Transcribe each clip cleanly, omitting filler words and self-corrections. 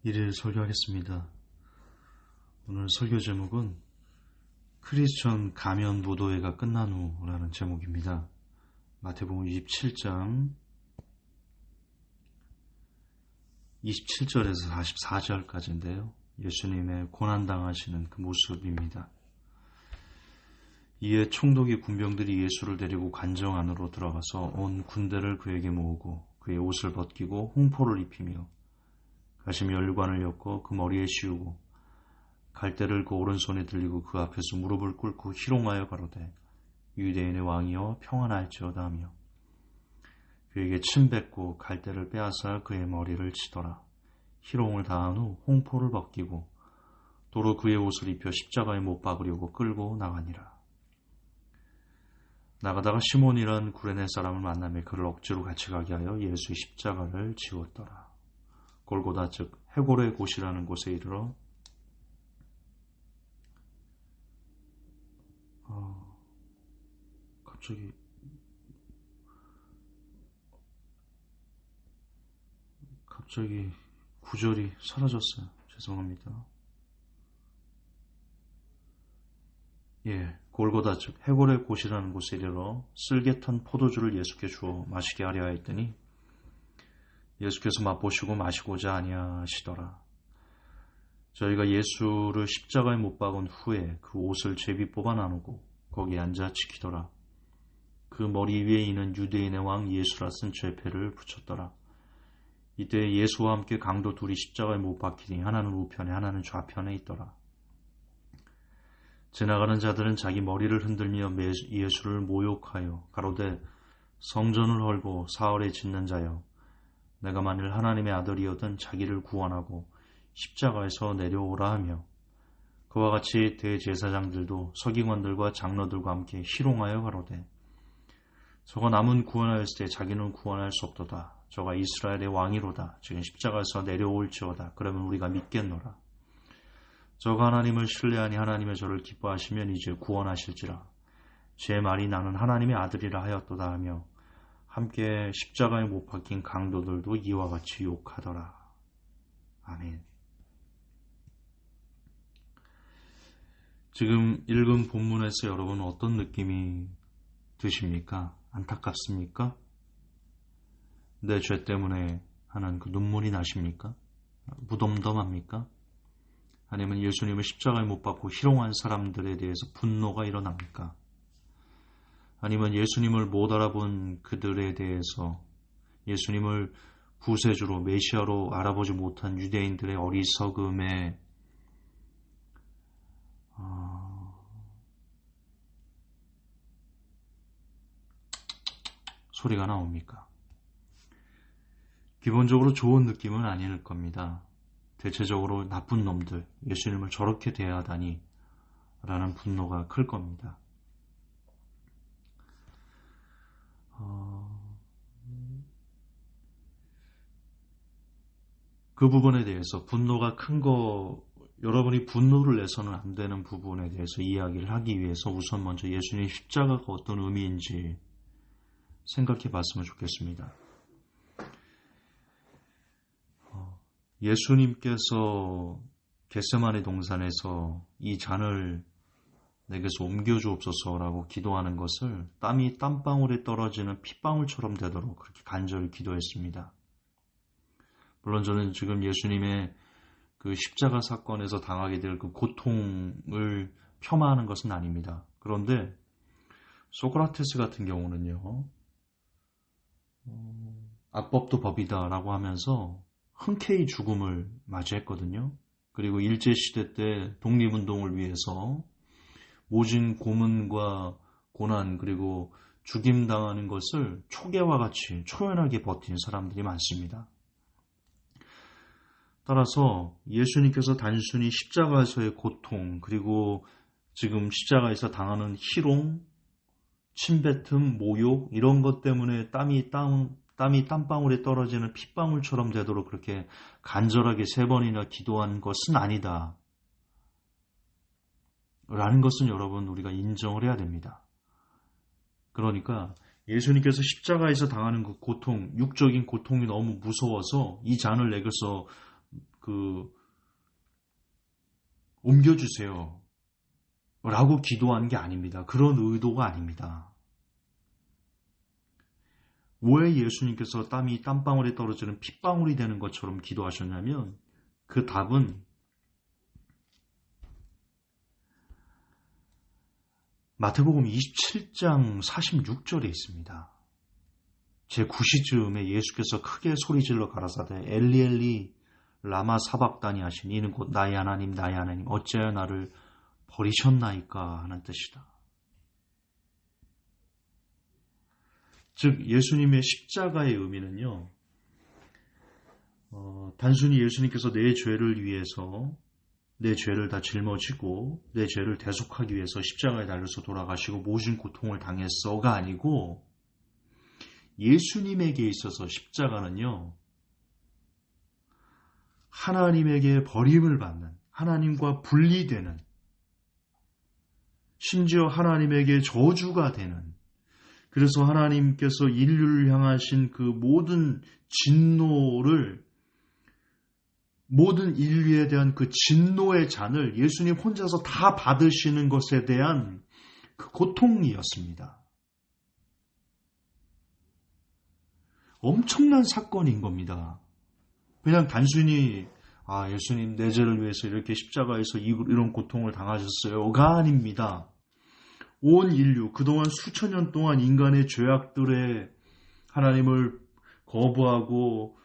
일일 설교하겠습니다. 오늘 설교 제목은 크리스천 가면 무도회가 끝난 후라는 제목입니다. 마태복음 27장 27절에서 44절까지인데요. 예수님의 고난당하시는 그 모습입니다. 이에 총독의 군병들이 예수를 데리고 관정 안으로 들어가서 온 군대를 그에게 모으고 그의 옷을 벗기고 홍포를 입히며 가시며 열관을 엮어 그 머리에 씌우고 갈대를 그 오른손에 들리고 그 앞에서 무릎을 꿇고 희롱하여 가로되 유대인의 왕이여 평안할지어다 하며 그에게 침 뱉고 갈대를 빼앗아 그의 머리를 치더라. 희롱을 다한 후 홍포를 벗기고 도로 그의 옷을 입혀 십자가에 못 박으려고 끌고 나가니라. 나가다가 시몬이란 구레네 사람을 만나며 그를 억지로 같이 가게 하여 예수의 십자가를 지웠더라. 골고다 즉 해골의 곳이라는 곳에 이르러 갑자기 구절이 사라졌어요. 죄송합니다. 골고다 즉 해골의 곳이라는 곳에 이르러 쓸개 탄 포도주를 예수께 주어 마시게 하려 했더니 예수께서 맛보시고 마시고자 아니하시더라. 저희가 예수를 십자가에 못 박은 후에 그 옷을 제비 뽑아 나누고 거기에 앉아 지키더라. 그 머리 위에 있는 유대인의 왕 예수라 쓴 죄패를 붙였더라. 이때 예수와 함께 강도 둘이 십자가에 못 박히니 하나는 우편에 하나는 좌편에 있더라. 지나가는 자들은 자기 머리를 흔들며 예수를 모욕하여 가로되 성전을 헐고 사흘에 짓는 자여 내가 만일 하나님의 아들이어든 자기를 구원하고 십자가에서 내려오라 하며 그와 같이 대제사장들도 서기관들과 장로들과 함께 희롱하여 가로되 저가 남은 구원하였을 때 자기는 구원할 수 없도다. 저가 이스라엘의 왕이로다. 지금 십자가에서 내려올지어다. 그러면 우리가 믿겠노라. 저가 하나님을 신뢰하니 하나님의 저를 기뻐하시면 이제 구원하실지라. 제 말이 나는 하나님의 아들이라 하였도다 하며 함께 십자가에 못 박힌 강도들도 이와 같이 욕하더라. 아멘. 지금 읽은 본문에서 여러분 어떤 느낌이 드십니까? 안타깝습니까? 내 죄 때문에 하는 그 눈물이 나십니까? 무덤덤합니까? 아니면 예수님을 십자가에 못 박고 희롱한 사람들에 대해서 분노가 일어납니까? 아니면 예수님을 못 알아본 그들에 대해서 예수님을 구세주로 메시아로 알아보지 못한 유대인들의 어리석음에 소리가 나옵니까? 기본적으로 좋은 느낌은 아닐 겁니다. 대체적으로 나쁜 놈들, 예수님을 저렇게 대하다니 라는 분노가 클 겁니다. 그 부분에 대해서 분노가 큰 거, 여러분이 분노를 내서는 안 되는 부분에 대해서 이야기를 하기 위해서 우선 먼저 예수님의 십자가가 어떤 의미인지 생각해 봤으면 좋겠습니다. 예수님께서 겟세마네 동산에서 이 잔을 내게서 옮겨주옵소서라고 기도하는 것을 땀이 땀방울에 떨어지는 핏방울처럼 되도록 그렇게 간절히 기도했습니다. 물론 저는 지금 예수님의 그 십자가 사건에서 당하게 될 그 고통을 폄하하는 것은 아닙니다. 그런데 소크라테스 같은 경우는요, 악법도 법이다라고 하면서 흔쾌히 죽음을 맞이했거든요. 그리고 일제시대 때 독립운동을 위해서 모진 고문과 고난 그리고 죽임당하는 것을 초계와 같이 초연하게 버틴 사람들이 많습니다. 따라서 예수님께서 단순히 십자가에서의 고통 그리고 지금 십자가에서 당하는 희롱, 침뱉음, 모욕 이런 것 때문에 땀이 땀방울에 떨어지는 핏방울처럼 되도록 그렇게 간절하게 3번이나 기도한 것은 아니다. 라는 것은 여러분 우리가 인정을 해야 됩니다. 그러니까 예수님께서 십자가에서 당하는 그 고통, 육적인 고통이 너무 무서워서 이 잔을 내게서 옮겨주세요. 라고 기도한 게 아닙니다. 그런 의도가 아닙니다. 왜 예수님께서 땀이 땀방울에 떨어지는 핏방울이 되는 것처럼 기도하셨냐면 그 답은 마태복음 27장 46절에 있습니다. 제9시쯤에 예수께서 크게 소리질러 가라사대 엘리 엘리 라마 사박다니 하시니 이는 곧 나의 하나님 나의 하나님 어찌하여 나를 버리셨나이까 하는 뜻이다. 즉 예수님의 십자가의 의미는요. 단순히 예수님께서 내 죄를 위해서 내 죄를 다 짊어지고 내 죄를 대속하기 위해서 십자가에 달려서 돌아가시고 모진 고통을 당했어가 아니고 예수님에게 있어서 십자가는요. 하나님에게 버림을 받는 하나님과 분리되는 심지어 하나님에게 저주가 되는 그래서 하나님께서 인류를 향하신 그 모든 진노를 모든 인류에 대한 그 진노의 잔을 예수님 혼자서 다 받으시는 것에 대한 그 고통이었습니다. 엄청난 사건인 겁니다. 그냥 단순히 예수님 내 죄를 위해서 이렇게 십자가에서 이런 고통을 당하셨어요가 아닙니다. 온 인류 그동안 수천 년 동안 인간의 죄악들에 하나님을 거부하고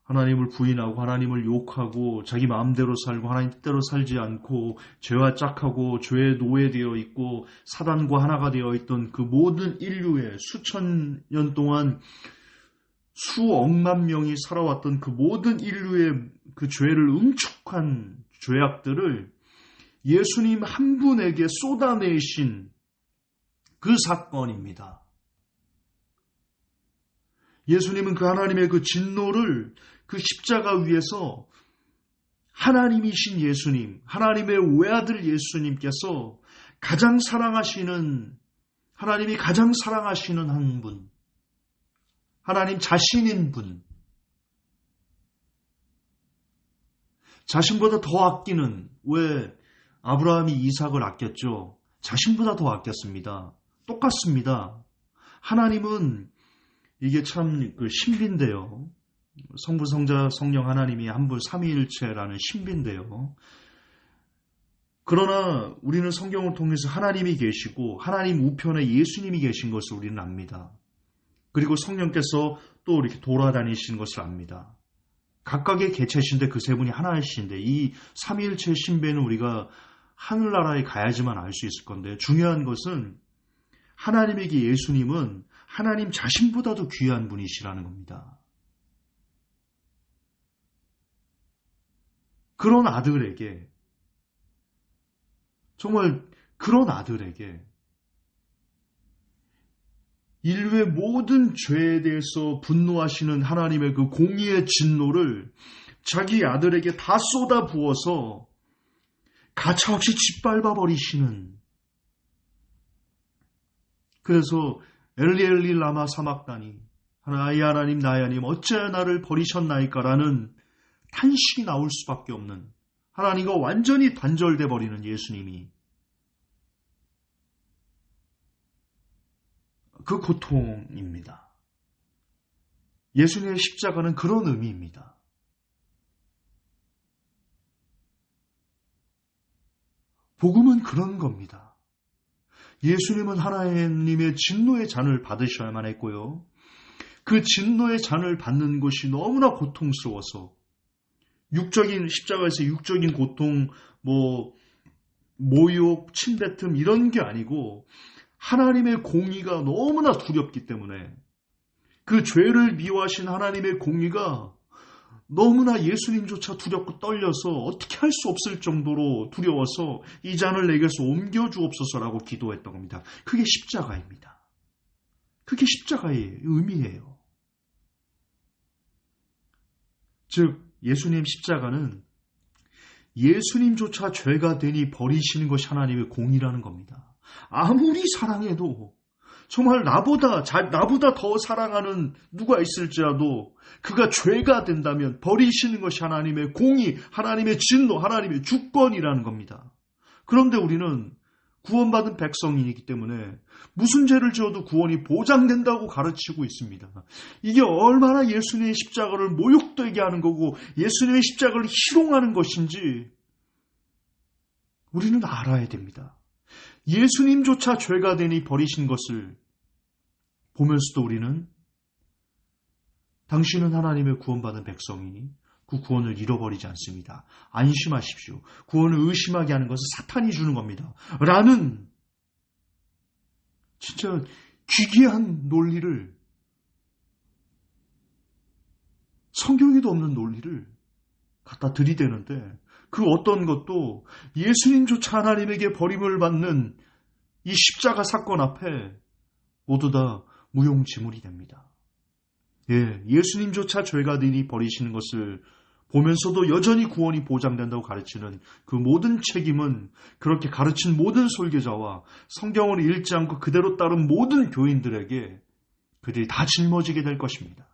하나님을 부인하고 하나님을 욕하고 자기 마음대로 살고 하나님 뜻대로 살지 않고 죄와 짝하고 죄에 노예되어 있고 사단과 하나가 되어 있던 그 모든 인류의 수천 년 동안 수억만 명이 살아왔던 그 모든 인류의 그 죄를 응축한 죄악들을 예수님 한 분에게 쏟아내신 그 사건입니다. 예수님은 그 하나님의 그 진노를 그 십자가 위에서 하나님이신 예수님, 하나님의 외아들 예수님께서 가장 사랑하시는, 하나님이 가장 사랑하시는 한 분, 하나님 자신인 분, 자신보다 더 아끼는, 왜 아브라함이 이삭을 아꼈죠? 자신보다 더 아꼈습니다. 똑같습니다. 하나님은 이게 참 그 신비인데요. 성부, 성자, 성령 하나님이 한 분 삼위일체라는 신비인데요. 그러나 우리는 성경을 통해서 하나님이 계시고 하나님 우편에 예수님이 계신 것을 우리는 압니다. 그리고 성령께서 또 이렇게 돌아다니시는 것을 압니다. 각각의 개체신데 그 세 분이 하나이신데 이 삼위일체의 신비는 우리가 하늘나라에 가야지만 알 수 있을 건데 중요한 것은 하나님에게 예수님은 하나님 자신보다도 귀한 분이시라는 겁니다. 그런 아들에게 정말 그런 아들에게 인류의 모든 죄에 대해서 분노하시는 하나님의 그 공의의 진노를 자기 아들에게 다 쏟아 부어서 가차없이 짓밟아 버리시는 그래서 엘리 엘리 라마 사막다니 나의 하나님 나의 하나님 어찌하여 나를 버리셨나이까라는 탄식이 나올 수밖에 없는 하나님과 완전히 단절돼 버리는 예수님이 그 고통입니다. 예수님의 십자가는 그런 의미입니다. 복음은 그런 겁니다. 예수님은 하나님의 진노의 잔을 받으셔야만 했고요. 그 진노의 잔을 받는 것이 너무나 고통스러워서 육적인 십자가에서 육적인 고통, 모욕, 침뱉음 이런 게 아니고 하나님의 공의가 너무나 두렵기 때문에 그 죄를 미워하신 하나님의 공의가 너무나 예수님조차 두렵고 떨려서 어떻게 할 수 없을 정도로 두려워서 이 잔을 내게서 옮겨주옵소서라고 기도했던 겁니다. 그게 십자가입니다. 그게 십자가의 의미예요. 즉 예수님 십자가는 예수님조차 죄가 되니 버리시는 것이 하나님의 공의라는 겁니다. 아무리 사랑해도 정말 나보다 더 사랑하는 누가 있을지라도 그가 죄가 된다면 버리시는 것이 하나님의 공의, 하나님의 진노, 하나님의 주권이라는 겁니다. 그런데 우리는 구원받은 백성이기 때문에 무슨 죄를 지어도 구원이 보장된다고 가르치고 있습니다. 이게 얼마나 예수님의 십자가를 모욕되게 하는 거고 예수님의 십자가를 희롱하는 것인지 우리는 알아야 됩니다. 예수님조차 죄가 되니 버리신 것을 보면서도 우리는 당신은 하나님의 구원받은 백성이니 그 구원을 잃어버리지 않습니다. 안심하십시오. 구원을 의심하게 하는 것은 사탄이 주는 겁니다. 라는 진짜 기괴한 논리를, 성경에도 없는 논리를 갖다 들이대는데 그 어떤 것도 예수님조차 하나님에게 버림을 받는 이 십자가 사건 앞에 모두 다 무용지물이 됩니다. 예수님조차 죄가 되니 버리시는 것을 보면서도 여전히 구원이 보장된다고 가르치는 그 모든 책임은 그렇게 가르친 모든 설교자와 성경을 읽지 않고 그대로 따른 모든 교인들에게 그들이 다 짊어지게 될 것입니다.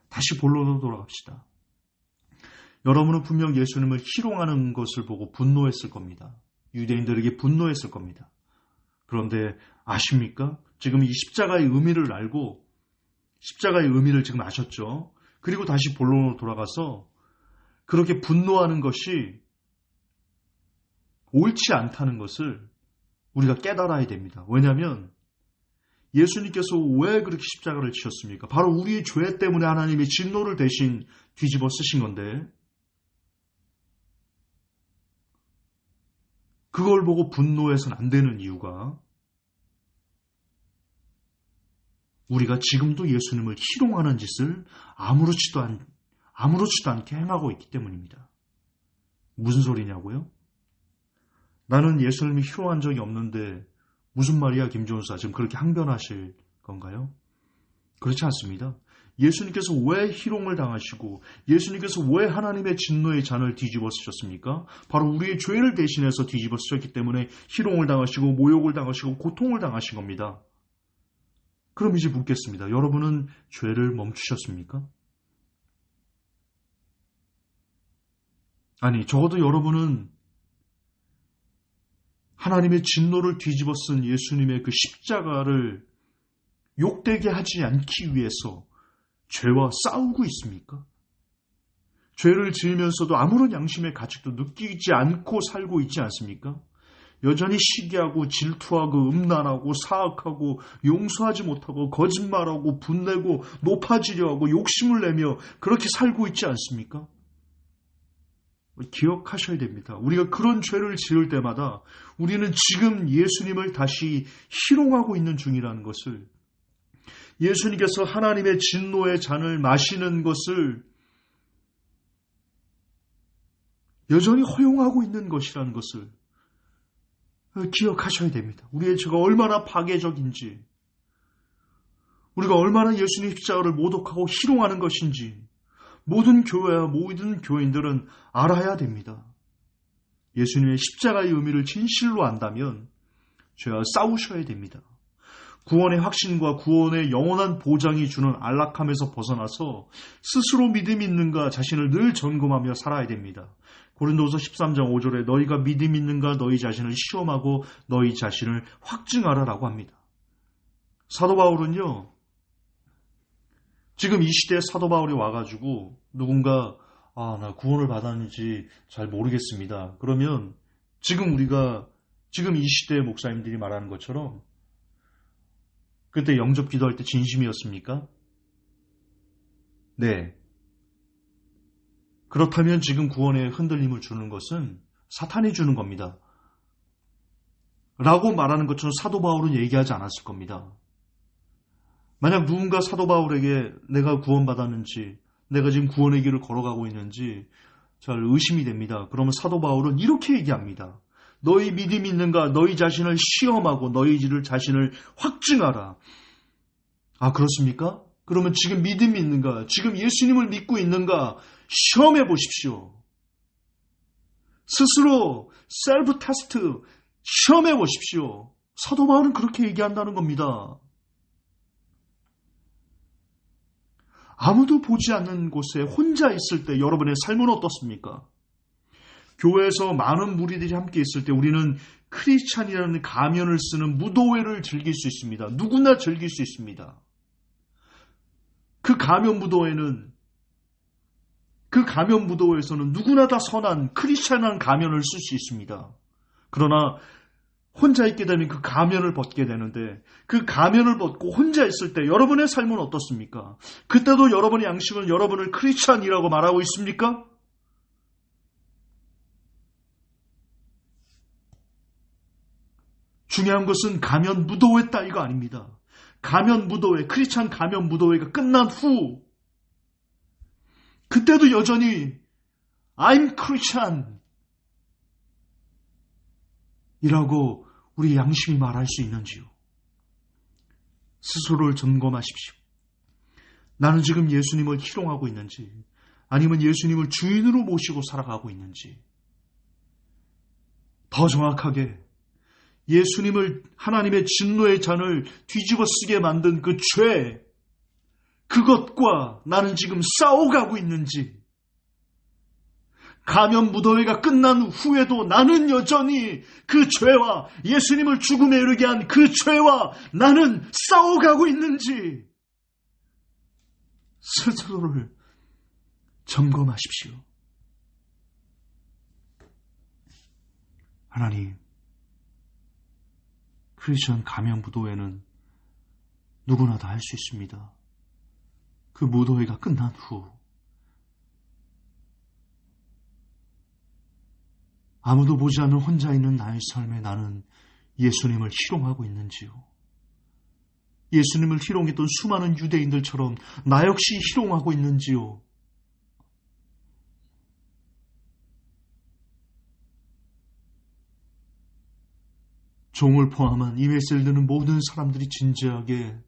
다시 본론으로 돌아갑시다. 여러분은 분명 예수님을 희롱하는 것을 보고 분노했을 겁니다. 유대인들에게 분노했을 겁니다. 그런데 아십니까? 지금 이 십자가의 의미를 알고 십자가의 의미를 지금 아셨죠? 그리고 다시 본론으로 돌아가서 그렇게 분노하는 것이 옳지 않다는 것을 우리가 깨달아야 됩니다. 왜냐하면 예수님께서 왜 그렇게 십자가를 지셨습니까? 바로 우리의 죄 때문에 하나님의 진노를 대신 뒤집어 쓰신 건데 그걸 보고 분노해서는 안 되는 이유가 우리가 지금도 예수님을 희롱하는 짓을 아무렇지도 않게 행하고 있기 때문입니다. 무슨 소리냐고요? 나는 예수님이 희롱한 적이 없는데 무슨 말이야 김종수아 지금 그렇게 항변하실 건가요? 그렇지 않습니다. 예수님께서 왜 희롱을 당하시고 예수님께서 왜 하나님의 진노의 잔을 뒤집어 쓰셨습니까? 바로 우리의 죄를 대신해서 뒤집어 쓰셨기 때문에 희롱을 당하시고 모욕을 당하시고 고통을 당하신 겁니다. 그럼 이제 묻겠습니다. 여러분은 죄를 멈추셨습니까? 아니, 적어도 여러분은 하나님의 진노를 뒤집어 쓴 예수님의 그 십자가를 욕되게 하지 않기 위해서 죄와 싸우고 있습니까? 죄를 지으면서도 아무런 양심의 가책도 느끼지 않고 살고 있지 않습니까? 여전히 시기하고 질투하고 음란하고 사악하고 용서하지 못하고 거짓말하고 분내고 높아지려 하고 욕심을 내며 그렇게 살고 있지 않습니까? 기억하셔야 됩니다. 우리가 그런 죄를 지을 때마다 우리는 지금 예수님을 다시 희롱하고 있는 중이라는 것을, 예수님께서 하나님의 진노의 잔을 마시는 것을 여전히 허용하고 있는 것이라는 것을 기억하셔야 됩니다. 우리의 죄가 얼마나 파괴적인지, 우리가 얼마나 예수님 십자가를 모독하고 희롱하는 것인지 모든 교회와 모든 교인들은 알아야 됩니다. 예수님의 십자가의 의미를 진실로 안다면 죄와 싸우셔야 됩니다. 구원의 확신과 구원의 영원한 보장이 주는 안락함에서 벗어나서 스스로 믿음이 있는가 자신을 늘 점검하며 살아야 됩니다. 고린도서 13장 5절에 너희가 믿음이 있는가 너희 자신을 시험하고 너희 자신을 확증하라라고 합니다. 사도 바울은요, 지금 이 시대에 사도 바울이 와가지고 누군가 나 구원을 받았는지 잘 모르겠습니다. 그러면 지금 이 시대의 목사님들이 말하는 것처럼 그때 영접 기도할 때 진심이었습니까? 네. 그렇다면 지금 구원에 흔들림을 주는 것은 사탄이 주는 겁니다. 라고 말하는 것처럼 사도 바울은 얘기하지 않았을 겁니다. 만약 누군가 사도 바울에게 내가 구원받았는지, 내가 지금 구원의 길을 걸어가고 있는지 잘 의심이 됩니다. 그러면 사도 바울은 이렇게 얘기합니다. 너희 믿음이 있는가? 너희 자신을 시험하고 너희 자신을 확증하라. 아, 그렇습니까? 그러면 지금 믿음이 있는가? 지금 예수님을 믿고 있는가? 시험해 보십시오. 스스로 셀프 테스트 시험해 보십시오. 사도 바울은 그렇게 얘기한다는 겁니다. 아무도 보지 않는 곳에 혼자 있을 때 여러분의 삶은 어떻습니까? 교회에서 많은 무리들이 함께 있을 때 우리는 크리스찬이라는 가면을 쓰는 무도회를 즐길 수 있습니다. 누구나 즐길 수 있습니다. 그 가면 무도회에서는 누구나 다 선한 크리스찬한 가면을 쓸 수 있습니다. 그러나 혼자 있게 되면 그 가면을 벗게 되는데 그 가면을 벗고 혼자 있을 때 여러분의 삶은 어떻습니까? 그때도 여러분의 양심은 여러분을 크리스찬이라고 말하고 있습니까? 중요한 것은 가면 무도회 따위가 아닙니다. 가면 무도회, 크리스찬 가면 무도회가 끝난 후 그때도 여전히 I'm Christian 이라고 우리 양심이 말할 수 있는지요? 스스로를 점검하십시오. 나는 지금 예수님을 희롱하고 있는지 아니면 예수님을 주인으로 모시고 살아가고 있는지 더 정확하게 예수님을 하나님의 진노의 잔을 뒤집어 쓰게 만든 그 죄, 그것과 나는 지금 싸워가고 있는지, 가면 무도회가 끝난 후에도 나는 여전히 그 죄와 예수님을 죽음에 이르게 한 그 죄와 나는 싸워가고 있는지 스스로를 점검하십시오. 하나님, 크리스천 가면 무도회는 누구나 다 할 수 있습니다. 그 무도회가 끝난 후 아무도 보지 않는 혼자 있는 나의 삶에 나는 예수님을 희롱하고 있는지요? 예수님을 희롱했던 수많은 유대인들처럼 나 역시 희롱하고 있는지요? 종을 포함한 이 메시지를 듣는 모든 사람들이 진지하게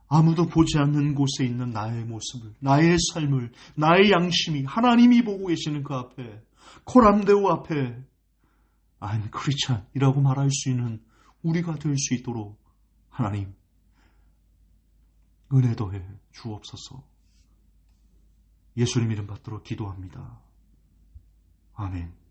아무도 보지 않는 곳에 있는 나의 모습을, 나의 삶을, 나의 양심이 하나님이 보고 계시는 그 앞에, 코람데오 앞에 I'm Christian이라고 말할 수 있는 우리가 될 수 있도록 하나님 은혜 더해 주옵소서. 예수님 이름 받들어 기도합니다. 아멘.